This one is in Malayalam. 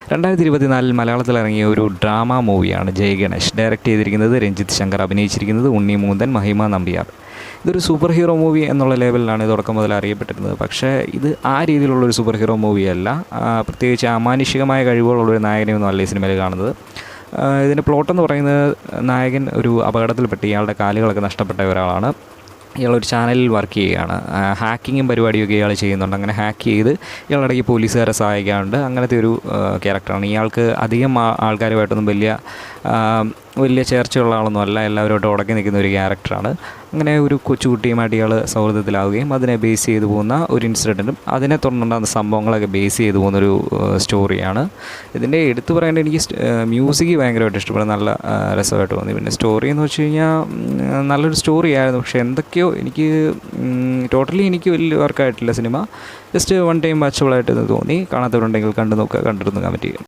2024 മലയാളത്തിൽ ഇറങ്ങിയ ഒരു ഡ്രാമ മൂവിയാണ് ജയ് ഗണേഷ്. ഡയറക്റ്റ് ചെയ്തിരിക്കുന്നത് രഞ്ജിത്ത് ശങ്കർ, അഭിനയിച്ചിരിക്കുന്നത് ഉണ്ണി മൂന്തൻ, മഹിമ നമ്പ്യാർ. ഇതൊരു സൂപ്പർ ഹീറോ മൂവി എന്നുള്ള ലേബലിലാണ് തുടക്കം മുതൽ അറിയപ്പെട്ടിരുന്നത്. പക്ഷേ ഇത് ആ രീതിയിലുള്ളൊരു സൂപ്പർ ഹീറോ മൂവിയല്ല. പ്രത്യേകിച്ച് അമാനുഷികമായ കഴിവുകളുള്ളൊരു നായകനെയൊന്നും അല്ല ഈ സിനിമയിൽ കാണുന്നത്. ഇതിൻ്റെ പ്ലോട്ടെന്ന് പറയുന്നത്, നായകൻ ഒരു അപകടത്തിൽപ്പെട്ട് ഇയാളുടെ കാലുകളൊക്കെ നഷ്ടപ്പെട്ട ഒരാളാണ്. ഇയാളൊരു ചാനലിൽ വർക്ക് ചെയ്യുകയാണ്. ഹാക്കിങ്ങും പരിപാടിയൊക്കെ ഇയാൾ ചെയ്യുന്നുണ്ട്. അങ്ങനെ ഹാക്ക് ചെയ്ത് ഇയാളിടയ്ക്ക് പോലീസുകാരെ സഹായിക്കാറുണ്ട്. അങ്ങനത്തെ ഒരു ക്യാരക്ടറാണ്. ഇയാൾക്ക് അധികം ആൾക്കാരുമായിട്ടൊന്നും വലിയ ചേർച്ചയുള്ള ആളൊന്നും അല്ല. എല്ലാവരുമായിട്ട് ഉടക്കി നിൽക്കുന്ന ഒരു ക്യാരക്ടറാണ്. അങ്ങനെ ഒരു കൊച്ചുകുട്ടിയുമായിട്ട് ഇയാൾ സൗഹൃദത്തിലാവുകയും അതിനെ ബേസ് ചെയ്ത് പോകുന്ന ഒരു ഇൻസിഡൻറ്റും അതിനെ തുടർന്നുണ്ടാകുന്ന സംഭവങ്ങളൊക്കെ ബേസ് ചെയ്ത് പോകുന്നൊരു സ്റ്റോറിയാണ്. ഇതിൻ്റെ എടുത്തു പറയേണ്ടത്, എനിക്ക് മ്യൂസിക് ഭയങ്കരമായിട്ട് ഇഷ്ടപ്പെടും. നല്ല രസമായിട്ട് തോന്നി. പിന്നെ സ്റ്റോറി എന്ന് വെച്ച് കഴിഞ്ഞാൽ നല്ലൊരു സ്റ്റോറി ആയിരുന്നു. പക്ഷേ എന്തൊക്കെയോ എനിക്ക് എനിക്ക് വലിയ വർക്കായിട്ടില്ല സിനിമ. ജസ്റ്റ് വൺ ടൈം വാച്ചബിളായിട്ട് തോന്നി. കാണാത്തവരുണ്ടെങ്കിൽ കണ്ടിരുന്ന് കമൻറ്റ് ചെയ്യുക.